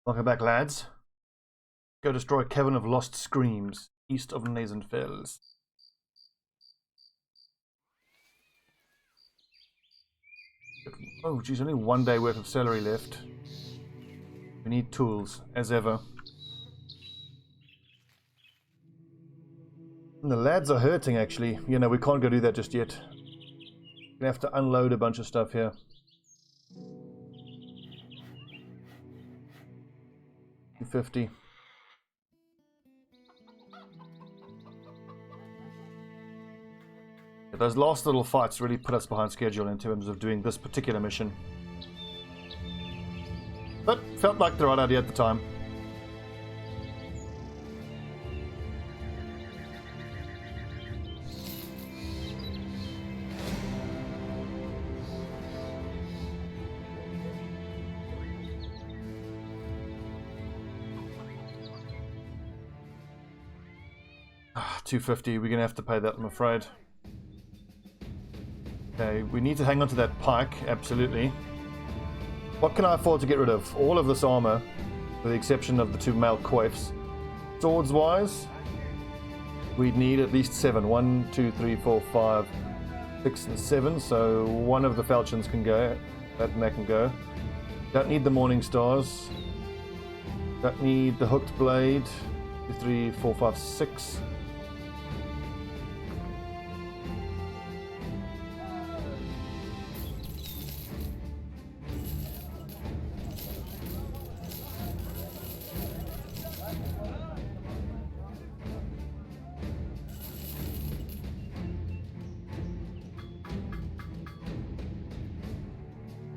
Welcome back, lads. Go destroy Cavern of Lost Screams, east of Nazenfels. Oh, geez, only 1 day worth of salary left. We need tools, as ever. And the lads are hurting, actually. You know, we can't go do that just yet. We're gonna have to unload a bunch of stuff here. $250. Yeah, those last little fights really put us behind schedule in terms of doing this particular mission. But felt like the right idea at the time. $250, we're gonna have to pay that, I'm afraid. Okay, we need to hang on to that pike, absolutely. What can I afford to get rid of? All of this armor, with the exception of the 2 male coifs. Swords wise, we'd need at least 7. 1, 2, 3, 4, 5, 6, and 7. So one of the falchions can go. That and that can go. Don't need the morning stars. Don't need the hooked blade. 2, 3, 4, 5, 6.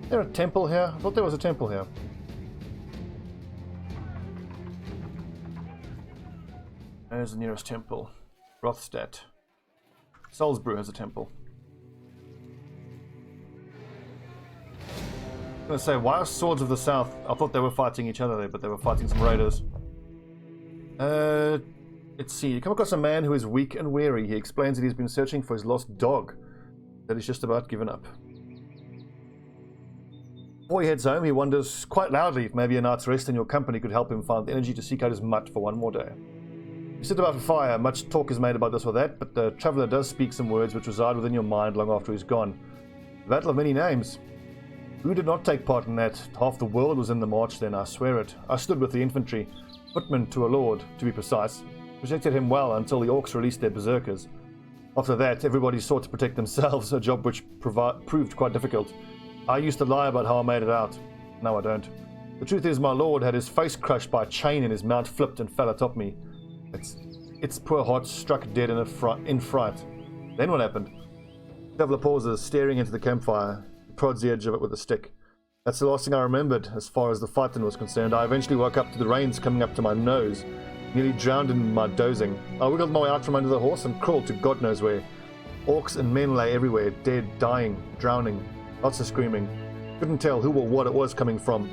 Is there a temple here? I thought there was a temple here. There's the nearest temple. Rothstadt. Salzburg has a temple. I'm gonna say, why are Swords of the South? I thought they were fighting each other there, but they were fighting some raiders. Let's see. You come across a man who is weak and weary. He explains that he's been searching for his lost dog, that he's just about given up. Before he heads home, he wonders quite loudly if maybe a night's rest in your company could help him find the energy to seek out his mutt for one more day. You sit about a fire. Much talk is made about this or that, but the traveller does speak some words which reside within your mind long after he's gone. The Battle of Many Names. Who did not take part in that? Half the world was in the march then, I swear it. I stood with the infantry, footman to a lord, to be precise. Protected him well until the orcs released their berserkers. After that, everybody sought to protect themselves, a job which proved quite difficult. I used to lie about how I made it out. No, I don't. The truth is, my lord had his face crushed by a chain and his mount flipped and fell atop me. Its poor heart struck dead in fright. Then what happened? Traveller pauses, staring into the campfire. He prods the edge of it with a stick. That's the last thing I remembered, as far as the fighting was concerned. I eventually woke up to the reins coming up to my nose, nearly drowned in my dozing. I wiggled my way out from under the horse and crawled to God knows where. Orcs and men lay everywhere, dead, dying, drowning. Lots of screaming. Couldn't tell who or what it was coming from.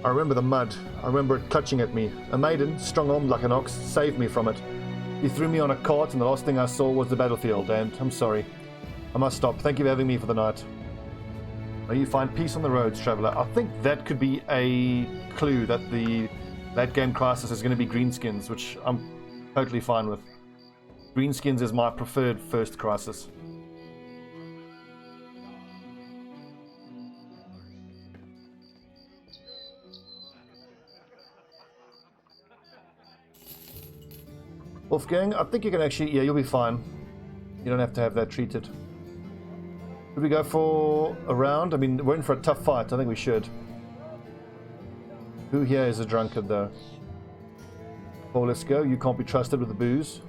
I remember the mud. I remember it clutching at me. A maiden, strong-armed like an ox, saved me from it. He threw me on a cart and the last thing I saw was the battlefield, and I'm sorry. I must stop. Thank you for having me for the night. May you find peace on the roads, traveller. I think that could be a clue that the late-game crisis is going to be greenskins, which I'm totally fine with. Greenskins is my preferred first crisis. Wolfgang, I think you can actually, yeah, you'll be fine. You don't have to have that treated. Should we go for a round? I mean, we're in for a tough fight. I think we should. Who here is a drunkard, though? Oh, let's go. You can't be trusted with the booze.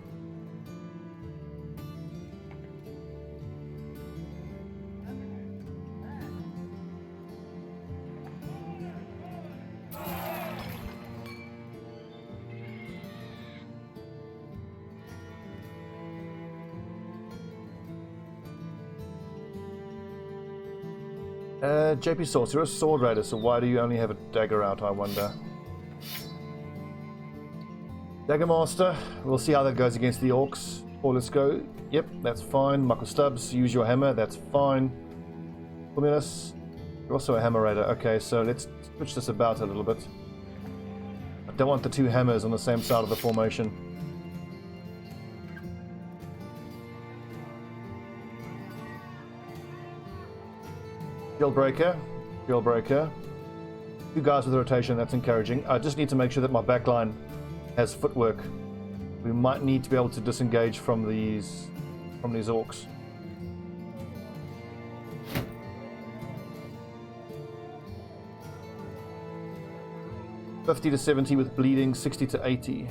JP Source, you're a sword raider, so why do you only have a dagger out, I wonder? Dagger Master, we'll see how that goes against the orcs. Or let's go. Yep, that's fine. Michael Stubbs, use your hammer, that's fine. Communus, you're also a hammer raider. Okay, so let's switch this about a little bit. don't want the two hammers on the same side of the formation. Jailbreaker. Jailbreaker. Two guys with a rotation, that's encouraging. I just need to make sure that my backline has footwork. We might need to be able to disengage from these orcs. $50 to $70 with bleeding, $60 to $80.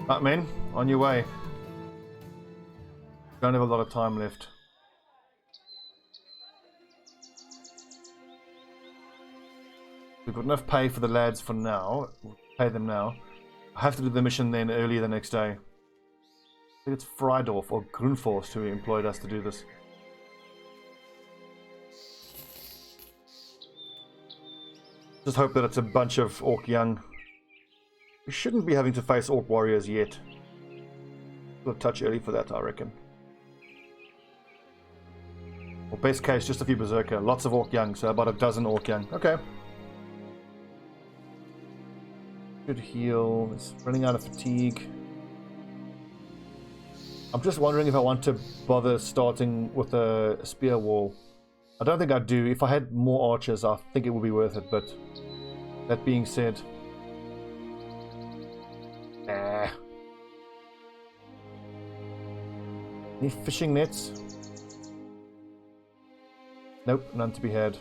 Right, men, on your way. Don't have a lot of time left. We've got enough pay for the lads for now. We'll pay them now. I have to do the mission then earlier the next day. I think it's Friedorf or Grunforst who employed us to do this. Just hope that it's a bunch of Orc Young. We shouldn't be having to face Orc Warriors yet. A touch early for that, I reckon. Or best case, just a few Berserker. Lots of Orc Young, so about a dozen Orc Young. Okay. Good heal. It's running out of fatigue. I'm just wondering if I want to bother starting with a spear wall. I don't think I do. If I had more archers, I think it would be worth it, but that being said... Any fishing nets? Nope, none to be had.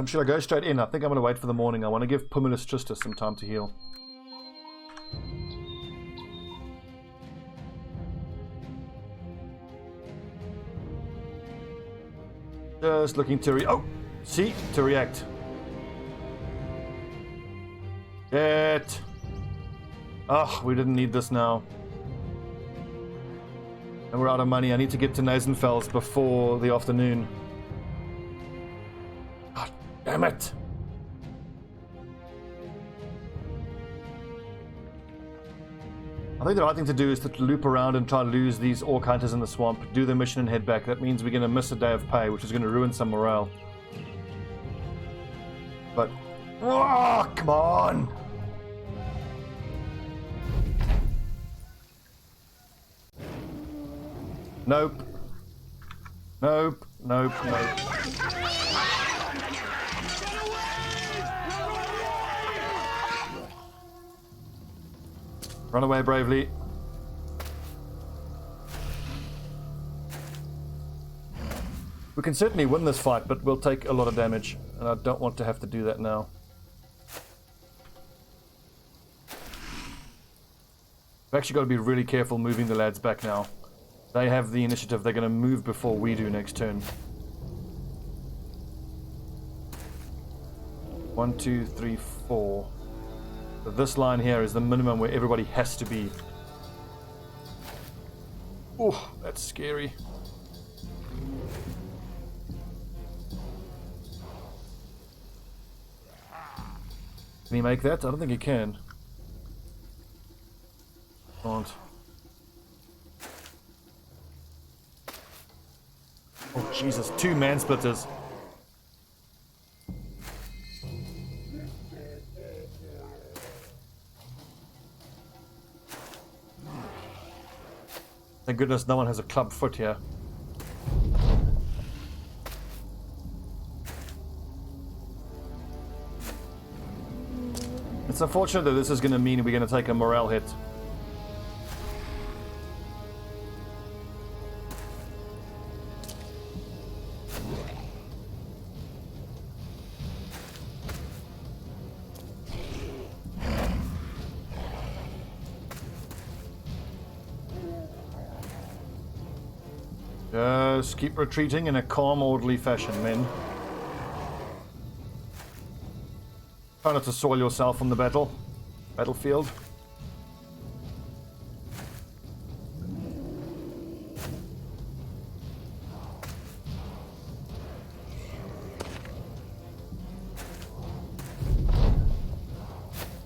Should I go straight in? I think I'm going to wait for the morning. I want to give Pumulus Tristus some time to heal. Just looking to to react. Shit. Oh, we didn't need this now. And we're out of money. I need to get to Nasenfels before the afternoon. God damn it. I think the right thing to do is to loop around and try to lose these Orc Hunters in the swamp, do the mission and head back. That means we're going to miss a day of pay, which is going to ruin some morale. But, oh, come on! Nope. Nope, nope, nope. Run away bravely. We can certainly win this fight, but we'll take a lot of damage, and I don't want to have to do that now. We've actually got to be really careful moving the lads back now. They have the initiative. They're going to move before we do next turn. 1, 2, 3, 4. So this line here is the minimum where everybody has to be. Oh, that's scary. Can he make that? I don't think he can. Can't. Oh Jesus, 2 man splitters. Thank goodness no one has a club foot here. It's unfortunate that this is going to mean we're going to take a morale hit. Just keep retreating in a calm, orderly fashion, men. Try not to soil yourself on the battlefield.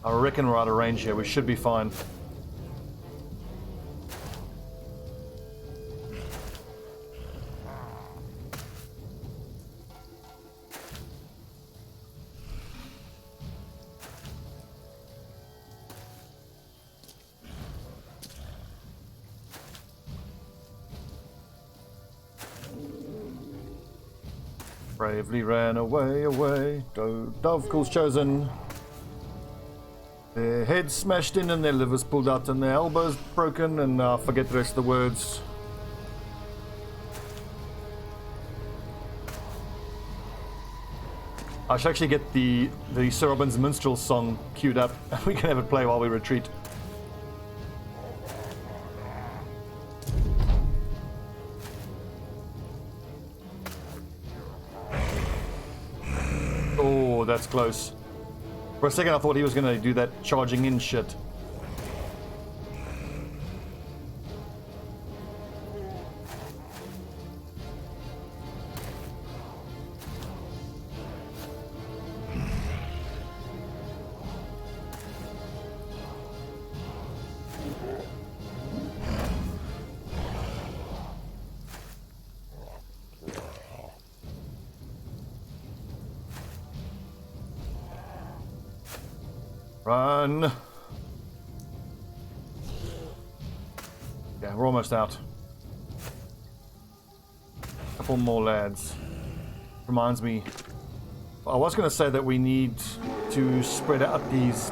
I reckon we're out of range here. We should be fine. Bravely ran away, away. Davkul's chosen. Their heads smashed in and their livers pulled out and their elbows broken, and I forget the rest of the words. I should actually get the Sir Robin's Minstrel song queued up. We can have it play while we retreat. Oh, that's close. For a second I thought he was going to do that charging in shit. Run! Yeah, we're almost out. Couple more lads. Reminds me, I was going to say that we need to spread out these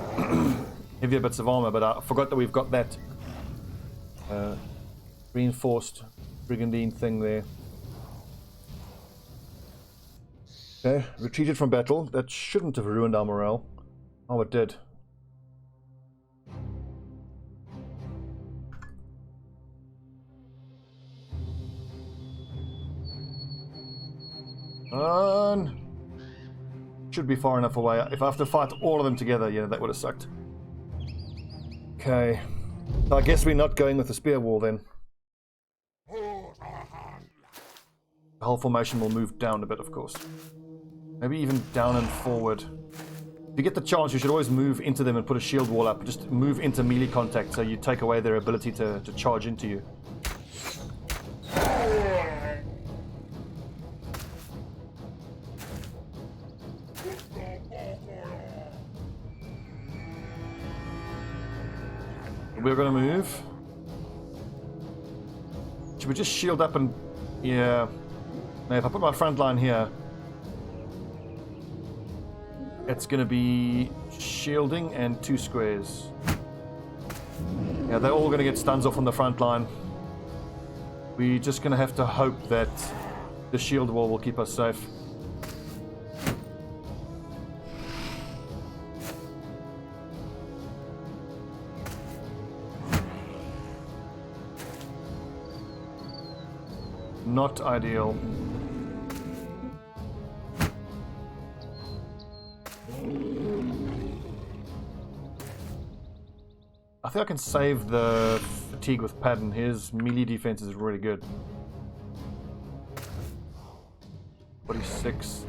heavier bits of armor, but I forgot that we've got that reinforced brigandine thing there. Okay, retreated from battle. That shouldn't have ruined our morale. Oh, it did. Run! Should be far enough away. If I have to fight all of them together, yeah, that would have sucked. Okay. So I guess we're not going with the spear wall then. The whole formation will move down a bit, of course. Maybe even down and forward. If you get the chance, you should always move into them and put a shield wall up. Just move into melee contact so you take away their ability to charge into you. We're going to move. Should we just shield up and... Yeah. Now if I put my front line here, it's going to be shielding and 2 squares. Yeah, they're all going to get stuns off on the front line. We're just going to have to hope that the shield wall will keep us safe. Not ideal. I think I can save the fatigue with Padden. His melee defense is really good. 46.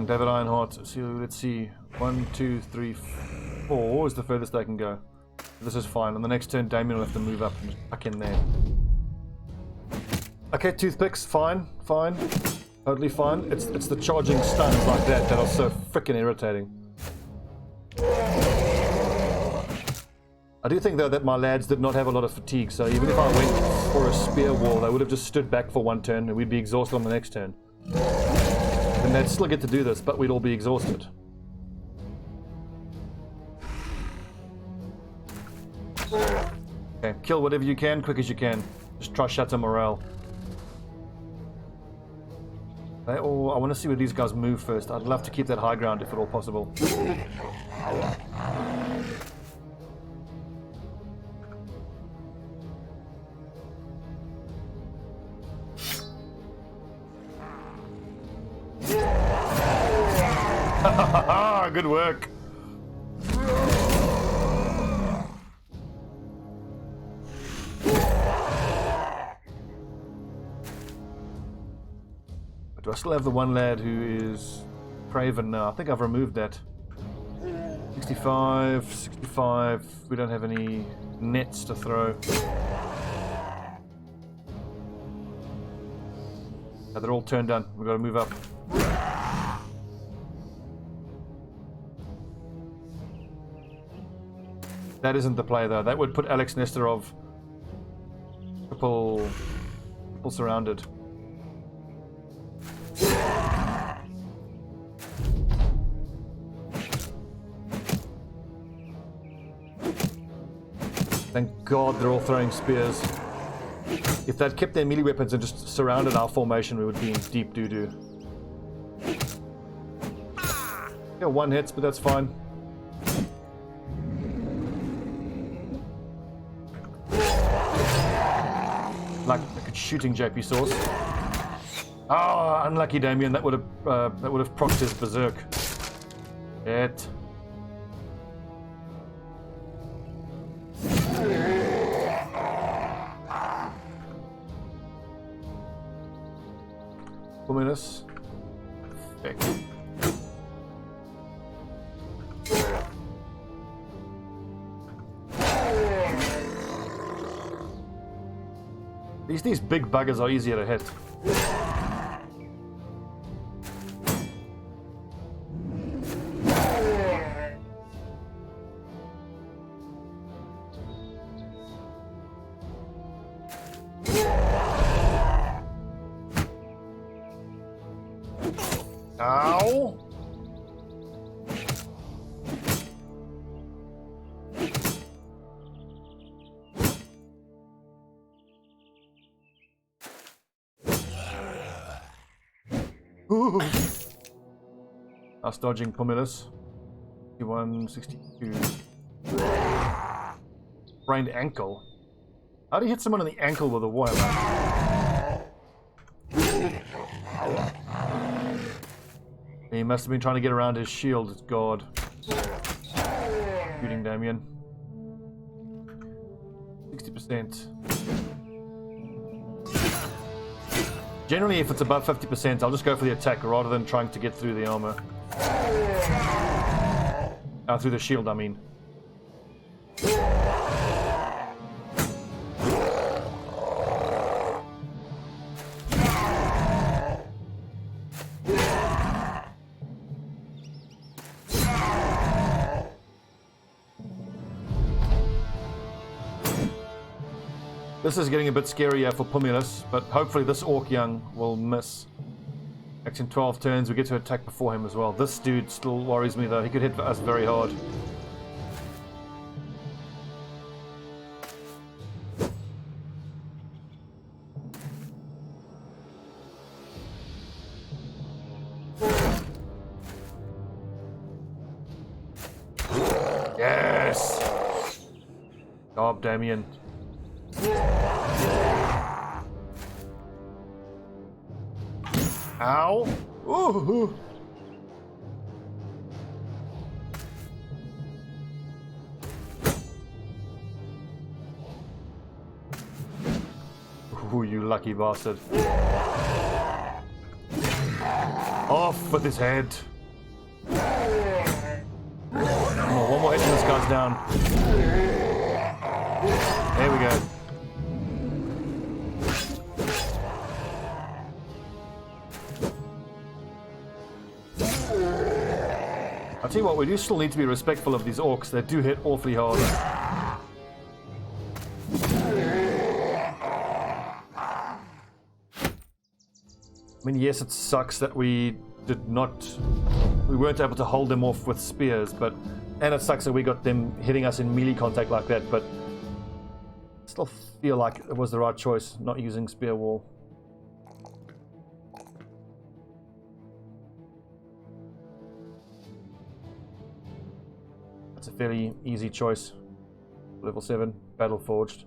David Ironheart. So let's see. 1, 2, 3, 4 is the furthest I can go. This is fine. On the next turn, Damien will have to move up and back in there. Okay, toothpicks, fine, fine, totally fine. It's the charging stuns like that that are so freaking irritating. I do think though that my lads did not have a lot of fatigue, so even if I went for a spear wall, they would have just stood back for one turn and we'd be exhausted on the next turn. And they'd still get to do this, but we'd all be exhausted. Okay, kill whatever you can, quick as you can. Just try shatter morale. I want to see where these guys move first. I'd love to keep that high ground if at all possible. Good work. Do I still have the one lad who is craven now? I think I've removed that. 65, 65. We don't have any nets to throw. Oh, they're all turned down. We've got to move up. That isn't the play though. That would put Alex Nesterov triple surrounded. Thank God they're all throwing spears. If they'd kept their melee weapons and just surrounded our formation, we would be in deep doo-doo. Yeah, one hits, but that's fine. Like a shooting JP Source. Ah, unlucky Damien. That would have procced his berserk. It. Minutes. These big buggers are easier to hit. Ow! Ooh. I was dodging Pomilus. 61, 62. Sprained ankle. How do you hit someone in the ankle with a wire? He must have been trying to get around his shield. God. Shooting Damien. 60%. Generally, if it's above 50%, I'll just go for the attack rather than trying to get through the armor. Through the shield, I mean. This is getting a bit scarier for Pumulus, but hopefully this Orc Young will miss. Actually, in 12 turns, we get to attack before him as well. This dude still worries me though. He could hit us very hard. Yes! Job, Damien. Ow! Ooh! Ooh, you lucky bastard. Off with his head. Oh, one more hit and this guy's down. There we go. I'll tell you what, we do still need to be respectful of these orcs. They do hit awfully hard. I mean, yes, it sucks that we weren't able to hold them off with spears, and it sucks that we got them hitting us in melee contact like that, but I still feel like it was the right choice, not using spear wall. It's a fairly easy choice. Level 7, Battle Forged.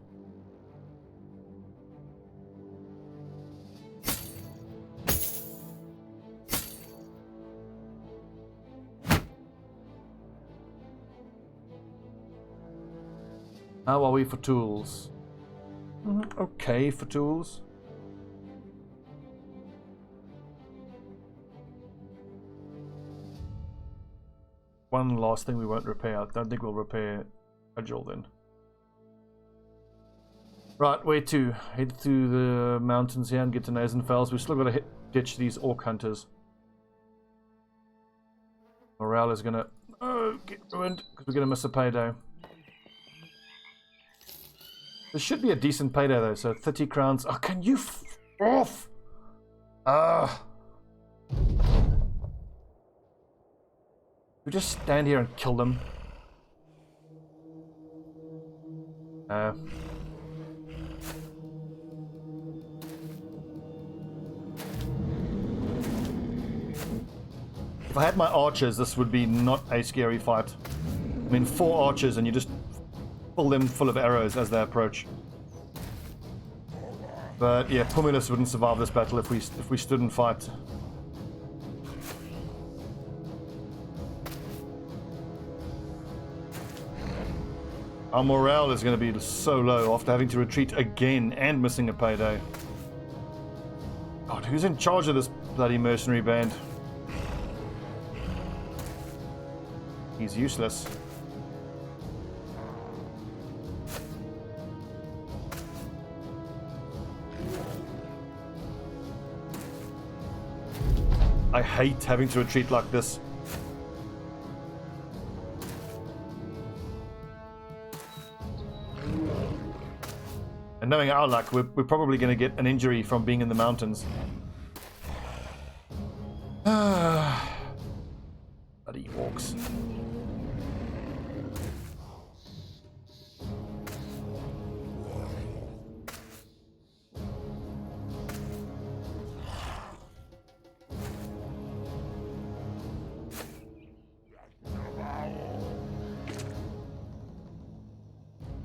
How are we for tools? Okay for tools. one last thing we won't repair. I don't think we'll repair Agile then. Right, where to? Head through the mountains here and get to Nazenfels. We've still got to ditch these orc hunters. Morale is gonna get ruined because we're gonna miss a payday. This should be a decent payday though, so 30 crowns. Oh, can you off? We just stand here and kill them. If I had my archers, this would be not a scary fight. I mean, 4 archers and you just fill them full of arrows as they approach. But yeah, Pumulus wouldn't survive this battle if we stood and fight. Our morale is going to be so low after having to retreat again and missing a payday. God, who's in charge of this bloody mercenary band? He's useless. I hate having to retreat like this. And knowing our luck, we're probably going to get an injury from being in the mountains. Bloody orcs.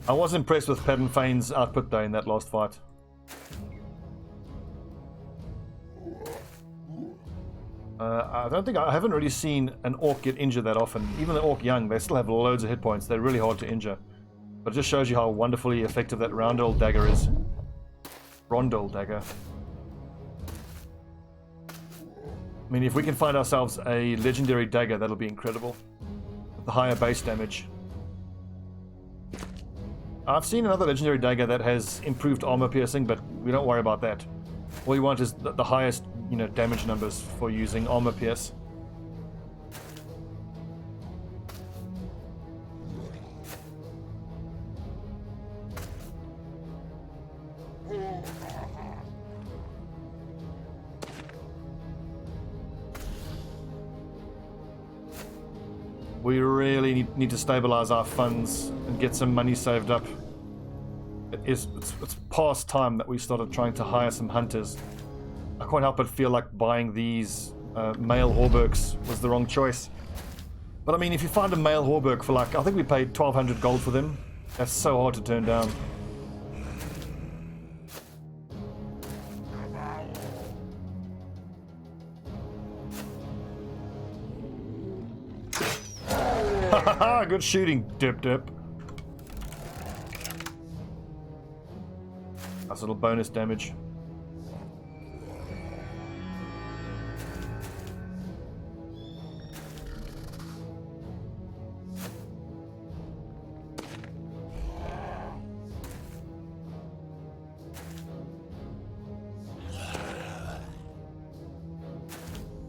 I was impressed with Padden Fane's output though in that last fight. I haven't really seen an orc get injured that often. Even the orc young, they still have loads of hit points. They're really hard to injure. But it just shows you how wonderfully effective that Roundel dagger is. Rondel dagger. I mean, if we can find ourselves a legendary dagger, that'll be incredible. With the higher base damage. I've seen another legendary dagger that has improved armor piercing, but we don't worry about that. All you want is the highest, damage numbers for using armor pierce. We really need to stabilize our funds and get some money saved up. It's past time that we started trying to hire some hunters. I can't help but feel like buying these male Horbergs was the wrong choice. But I mean, if you find a male Horberg for I think we paid 1200 gold for them. That's so hard to turn down. Good shooting, Dip. Nice little bonus damage.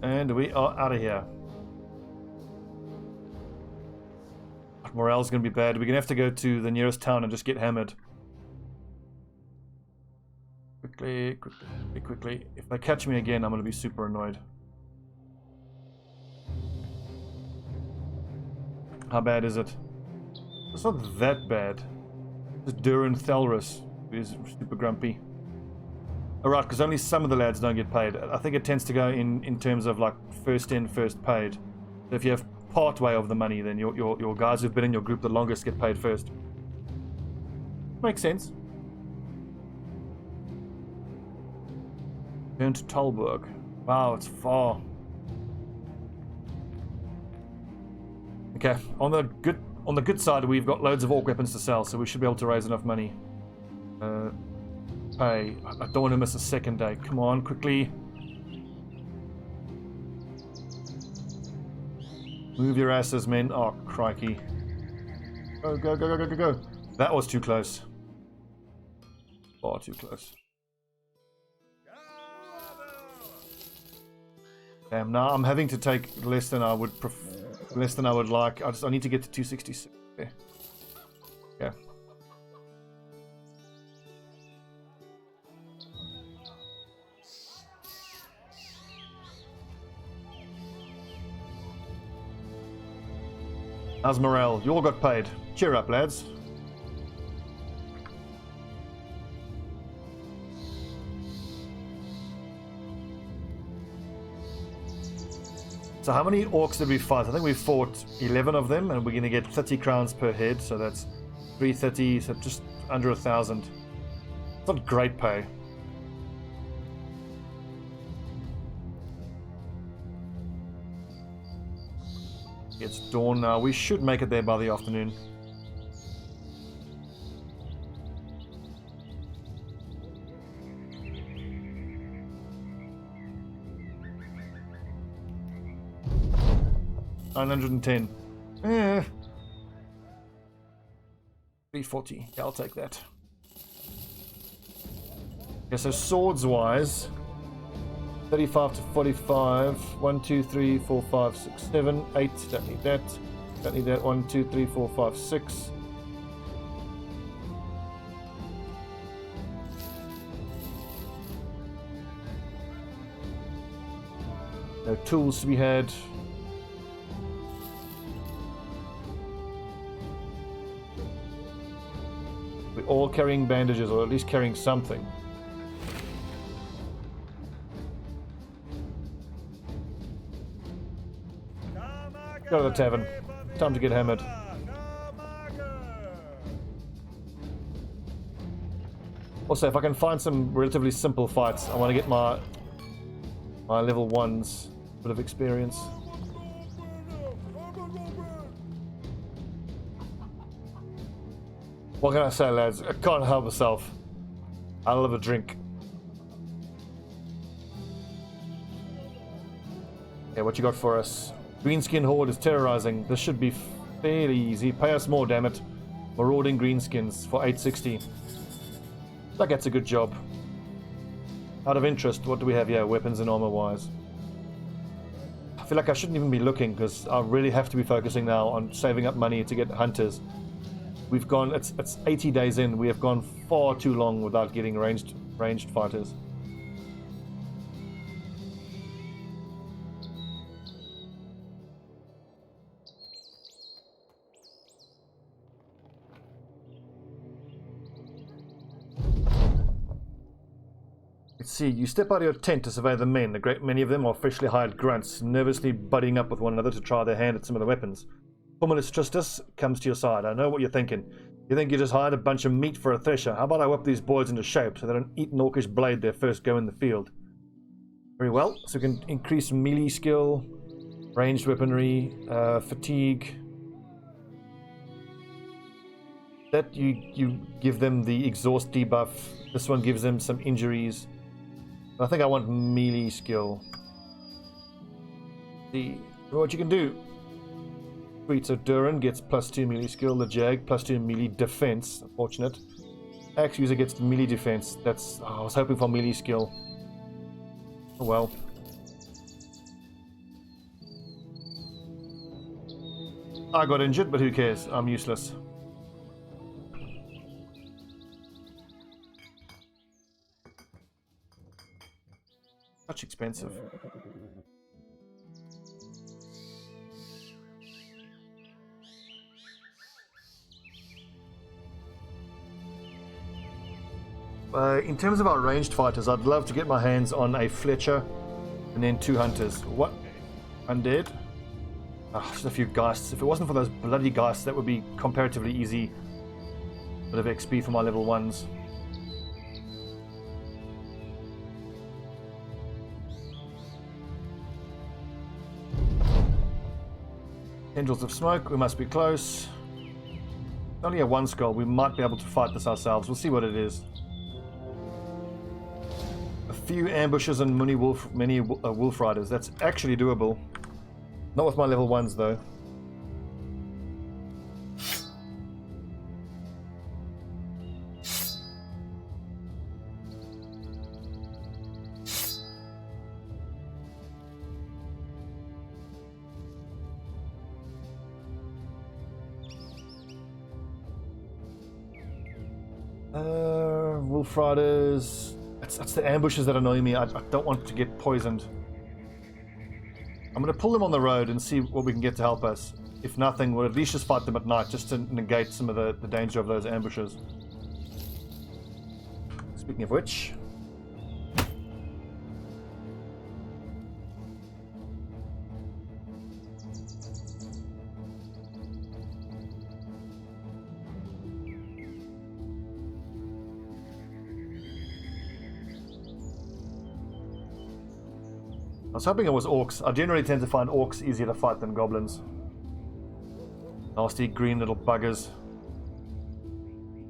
And we are out of here. Morale's going to be bad. We're going to have to go to the nearest town and just get hammered. Quickly. If they catch me again, I'm going to be super annoyed. How bad is it? It's not that bad. It's Durin Thalrus is super grumpy. Alright, because only some of the lads don't get paid. I think it tends to go in terms of first in, first paid. So if you have part way of the money, then your guys who've been in your group the longest get paid first. Makes sense. Turn to Talburg. Wow, it's far. Okay, on the good side, we've got loads of orc weapons to sell, so we should be able to raise enough money. Pay. I don't want to miss a second day. Come on, quickly. Move your asses, men. Oh, crikey. Go, go, go, go, go, go, go. That was too close. Far too close. Damn, now I'm having to take less than I would like. I need to get to 266. Okay. Yeah. How's morale? You all got paid. Cheer up, lads. So how many orcs did we fight? I think we fought 11 of them, and we're going to get 30 crowns per head, so that's 330, so just under 1,000. It's not great pay. It's dawn now. We should make it there by the afternoon. $910. 340. Yeah, I'll take that. Okay, so swords wise, 35 to 45. 1, 2, 3, 4, 5, 6, 7, 8. Don't need that. Don't need that. 1, 2, 3, 4, 5, 6. No tools to be had. We're all carrying bandages, or at least carrying something. Go to the tavern. Time to get hammered. Also, if I can find some relatively simple fights, I want to get my level 1s bit of experience. What can I say, lads? I can't help myself. I love a drink. Okay, what you got for us? Greenskin Horde is terrorizing. This should be fairly easy. Pay us more, damn it. Marauding Greenskins for 860. That gets a good job. Out of interest, what do we have here, weapons and armor wise? I feel like I shouldn't even be looking, because I really have to be focusing now on saving up money to get hunters. We've gone, it's 80 days in, we have gone far too long without getting ranged fighters. Let's see, you step out of your tent to survey the men. A great many of them are freshly hired grunts, nervously buddying up with one another to try their hand at some of the weapons. Formulus Tristus comes to your side. I know what you're thinking. You think you just hired a bunch of meat for a thresher. How about I whip these boys into shape so they don't eat an orcish blade their first go in the field? Very well. So we can increase melee skill, ranged weaponry, fatigue. That you give them the exhaust debuff. This one gives them some injuries. I think I want melee skill. See what you can do. Sweet, so Duran gets +2 melee skill, the Jag +2 melee defense. Unfortunate. Axe user gets melee defense. That's. Oh, I was hoping for melee skill. Oh well. I got injured, but who cares? I'm useless. Much expensive. In terms of our ranged fighters, I'd love to get my hands on a Fletcher and then 2 hunters. What? Undead? Just a few Geists. If it wasn't for those bloody Geists, that would be comparatively easy. Bit of XP for my level 1s. Tendrils of Smoke, we must be close. Only a 1 skull, we might be able to fight this ourselves. We'll see what it is. A few ambushes and many wolf riders. That's actually doable. Not with my level 1s though. Wolf Riders. That's the ambushes that annoy me. I don't want to get poisoned. I'm going to pull them on the road and see what we can get to help us. If nothing, we'll at least just fight them at night, just to negate some of the danger of those ambushes. Speaking of which... I was hoping it was orcs. I generally tend to find orcs easier to fight than goblins. Nasty green little buggers.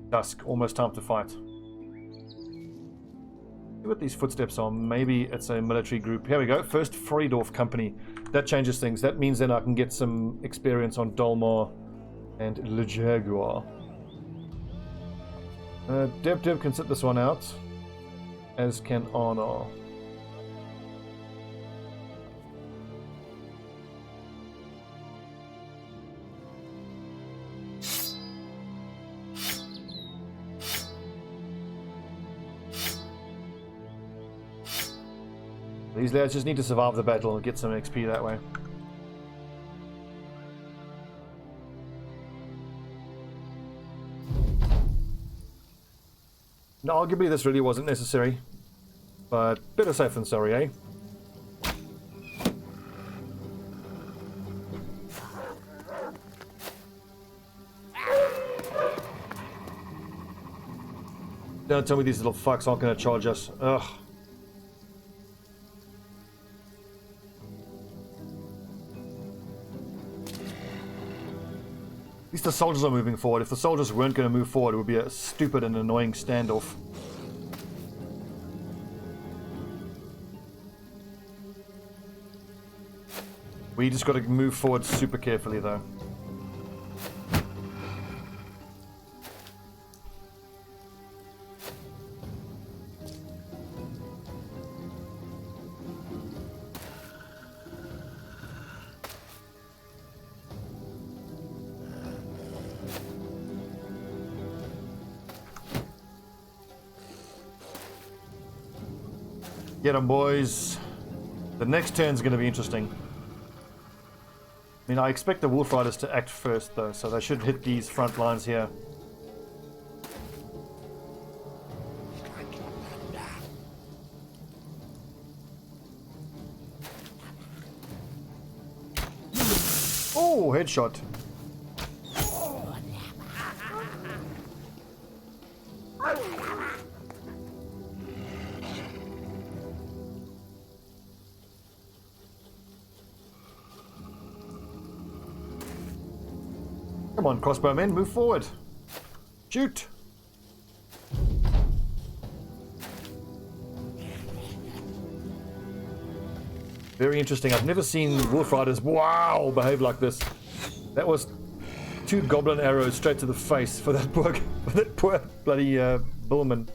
Dusk, almost time to fight. See what these footsteps are. Maybe it's a military group. Here we go. First Freydorf company. That changes things. That means then I can get some experience on Dolmar and Le Jaguar. Deb can sit this one out, as can Arnar. These lads just need to survive the battle and get some XP that way. Now, arguably this really wasn't necessary, but better safe than sorry, eh? Don't tell me these little fucks aren't going to charge us. Ugh. At least the soldiers are moving forward. If the soldiers weren't going to move forward, it would be a stupid and annoying standoff. We just got to move forward super carefully, though. Get them, boys. The next turn's going to be interesting. I mean, I expect the Wolf Riders to act first, though, so they should hit these front lines here. Oh, headshot. Come on, crossbowmen, move forward. Shoot. Very interesting. I've never seen Wolf Riders, wow, behave like this. That was 2 goblin arrows straight to the face for that poor bloody bullman.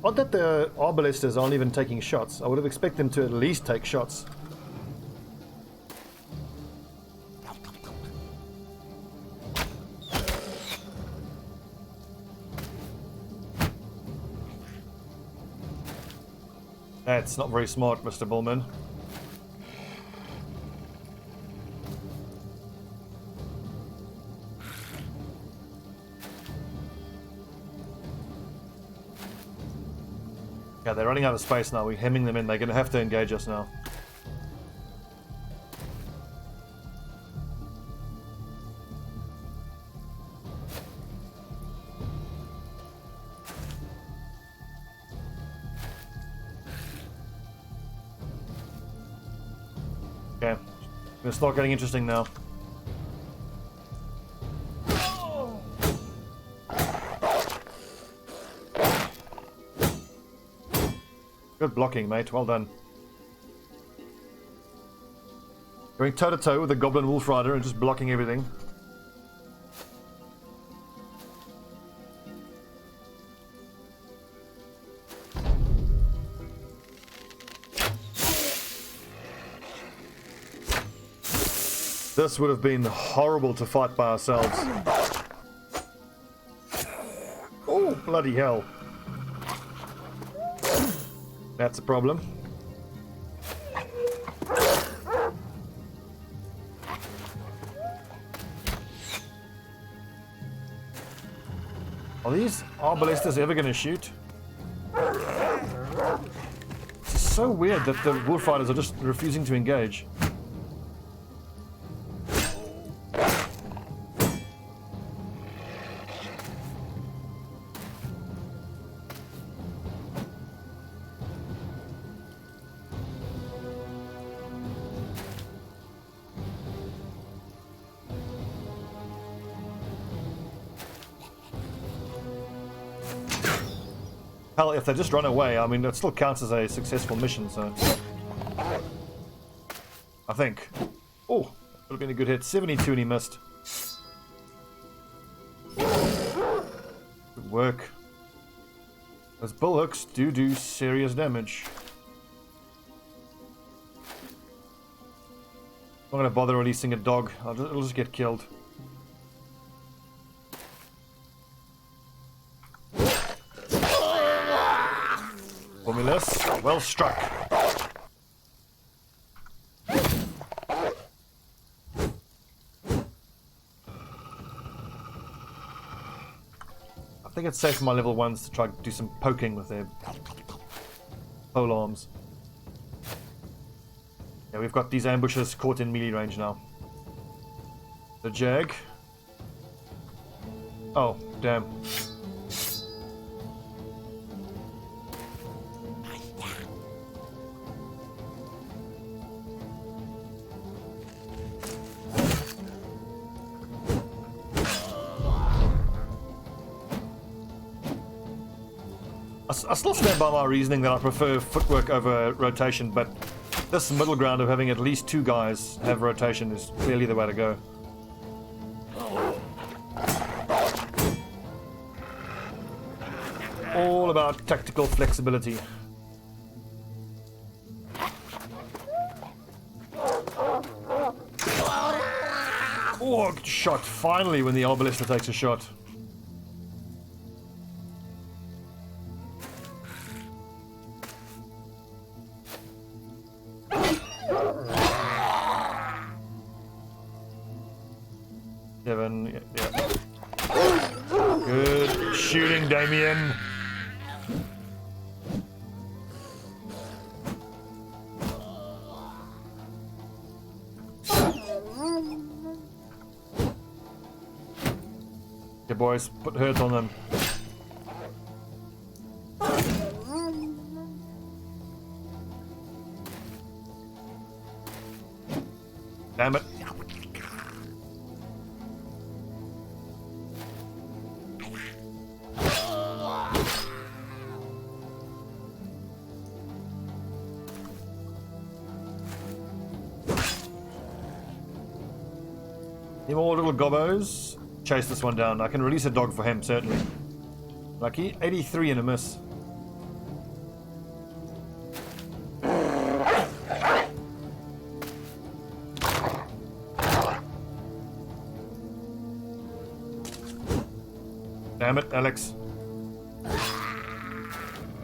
Odd that the arbalesters aren't even taking shots. I would have expected them to at least take shots. That's not very smart, Mr. Bullman. Yeah, they're running out of space now. We're hemming them in. They're going to have to engage us now. Okay. It's gonna start getting interesting now. Good blocking, mate. Well done. Going toe-to-toe with the Goblin Wolf Rider and just blocking everything. This would have been horrible to fight by ourselves. Oh, bloody hell. That's a problem. Are these arbalestas ever going to shoot? It's so weird that the wolf riders are just refusing to engage. Hell, if they just run away, I mean, it still counts as a successful mission, so... I think. Oh, would have been a good hit. 72 and he missed. Good work. Those bullhooks do serious damage. I'm not going to bother releasing a dog. It'll just get killed. Formulus, well struck. I think it's safe for my level 1s to try to do some poking with their pole arms. Yeah, we've got these ambushes caught in melee range now. The Jag. Oh, damn. I still stand by my reasoning that I prefer footwork over rotation, but this middle ground of having at least 2 guys have rotation is clearly the way to go. All about tactical flexibility. Oh, shot. Finally, when the Arbalista takes a shot. Kevin, yeah. Good shooting, Damien. Okay, boys, put hurt on them. Damn it. Any more little gobbos? Chase this one down. I can release a dog for him, certainly. Lucky. 83 and a miss. Damn it, Alex.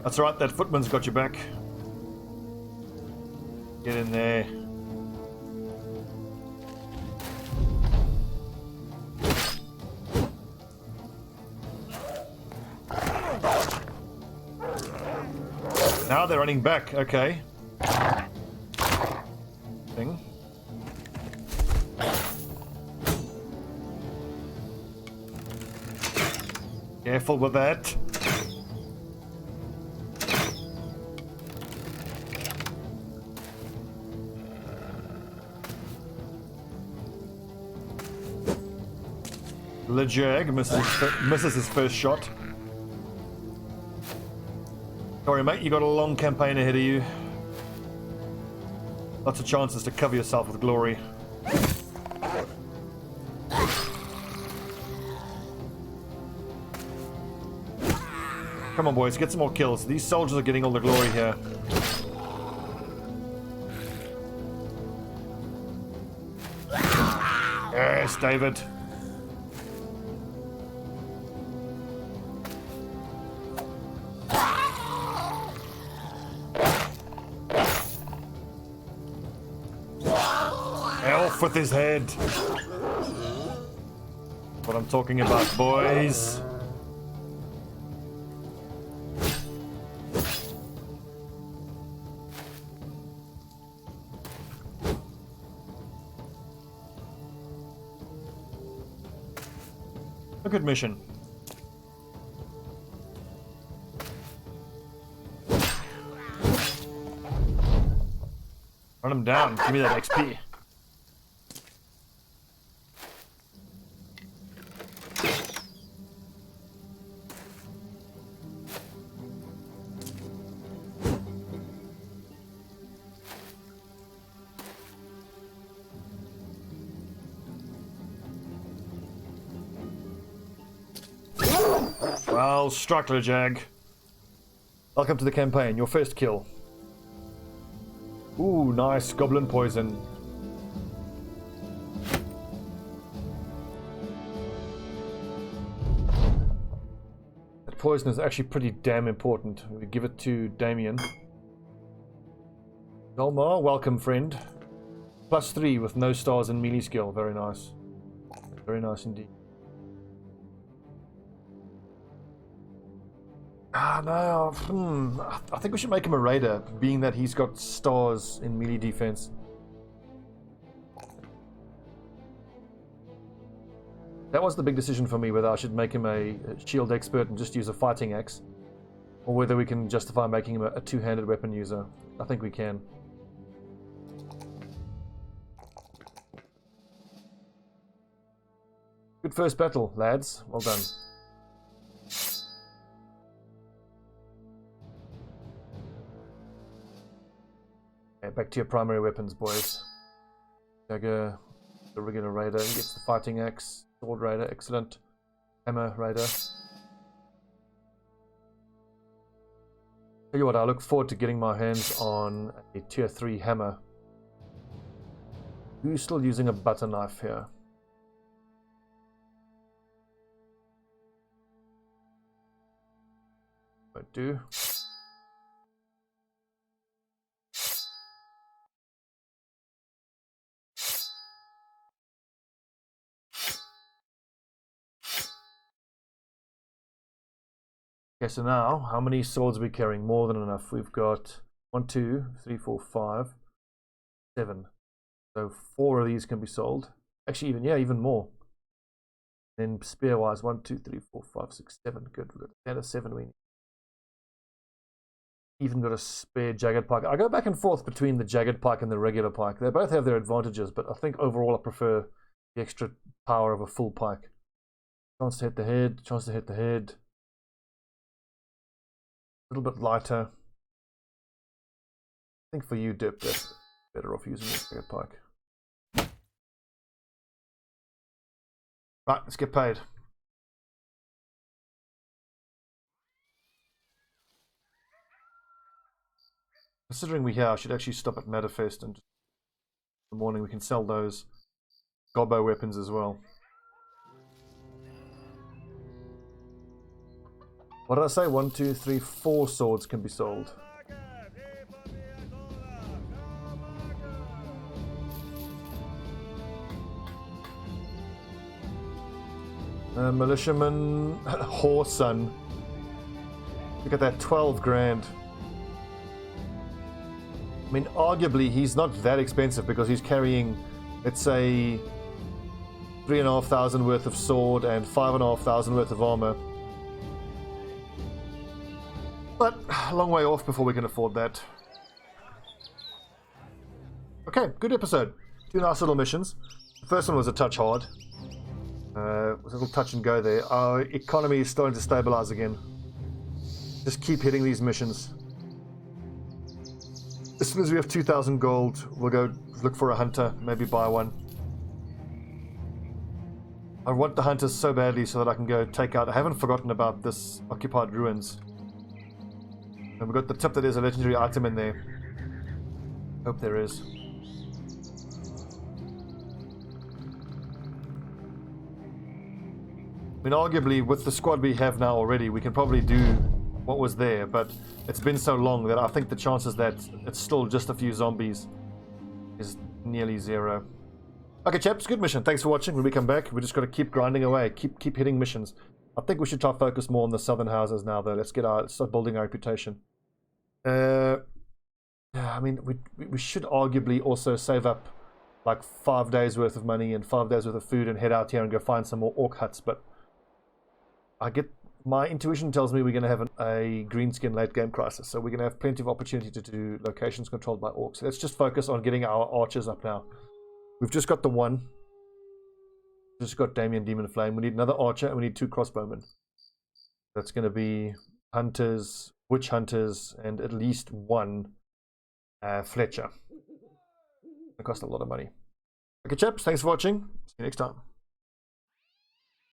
That's right, that footman's got your back. Get in there. Now they're running back, okay. Thing. Careful with that. The Jag misses his first shot. Sorry, mate, you got a long campaign ahead of you. Lots of chances to cover yourself with glory. Come on, boys, get some more kills. These soldiers are getting all the glory here. Yes, David. Elf with his head. What I'm talking about, boys. A good mission. Run him down. Give me that XP. Well, Struckler Jag. Welcome to the campaign. Your first kill. Ooh, nice goblin poison. That poison is actually pretty damn important. We give it to Damien. Dolmar, welcome, friend. +3 with no stars in melee skill. Very nice. Very nice indeed. Ah, no. I think we should make him a raider, being that he's got stars in melee defense. That was the big decision for me, whether I should make him a shield expert and just use a fighting axe, or whether we can justify making him a two-handed weapon user. I think we can. Good first battle, lads. Well done. Okay, back to your primary weapons, boys. Dagger, the regular raider, gets the fighting axe. Sword raider, excellent. Hammer raider. Tell you what, I look forward to getting my hands on a tier 3 hammer. Who's still using a butter knife here? Won't do. Okay, so now, how many swords are we carrying? More than enough. We've got 1, 2, 3, 4, 5, 7. So 4 of these can be sold. Actually, even more. Then spear-wise, 1, 2, 3, 4, 5, 6, 7. Good. We've got a 10 of 7 we need. Even got a spare jagged pike. I go back and forth between the jagged pike and the regular pike. They both have their advantages, but I think overall I prefer the extra power of a full pike. Chance to hit the head, chance to hit the head. A little bit lighter. I think for you, Dip, that's better off using the jagged pike. Right, let's get paid. Considering we're here, I should actually stop at Matterfest, and in the morning we can sell those gobbo weapons as well. What did I say? 1, 2, 3, 4 swords can be sold. Militiaman, Whoreson. Look at that, 12 grand. I mean, arguably, he's not that expensive because he's carrying, let's say, 3,500 worth of sword and 5,500 worth of armor. But a long way off before we can afford that. Okay, good episode. 2 nice little missions. The first one was a touch hard. It was a little touch and go there. Our economy is starting to stabilize again. Just keep hitting these missions. As soon as we have 2,000 gold, we'll go look for a hunter, maybe buy one. I want the hunters so badly so that I can go take out... I haven't forgotten about this occupied ruins. And we've got the tip that there's a legendary item in there. Hope there is. I mean, arguably, with the squad we have now already, we can probably do what was there, but it's been so long that I think the chances that it's still just a few zombies is nearly zero. Okay, chaps, good mission. Thanks for watching. When we come back, we just got to keep grinding away, keep hitting missions. I think we should try to focus more on the southern houses now, though. Let's start building our reputation. Yeah, I mean, we should arguably also save up like 5 days worth of money and 5 days worth of food and head out here and go find some more orc huts, but my intuition tells me we're going to have a greenskin late game crisis, so we're going to have plenty of opportunity to do locations controlled by orcs. Let's just focus on getting our archers up now. We've just got the one. Just got Damien Demon Flame. We need another archer and we need 2 crossbowmen. That's going to be hunters, witch hunters, and at least 1 Fletcher. It cost a lot of money. Okay, chaps, thanks for watching. See you next time.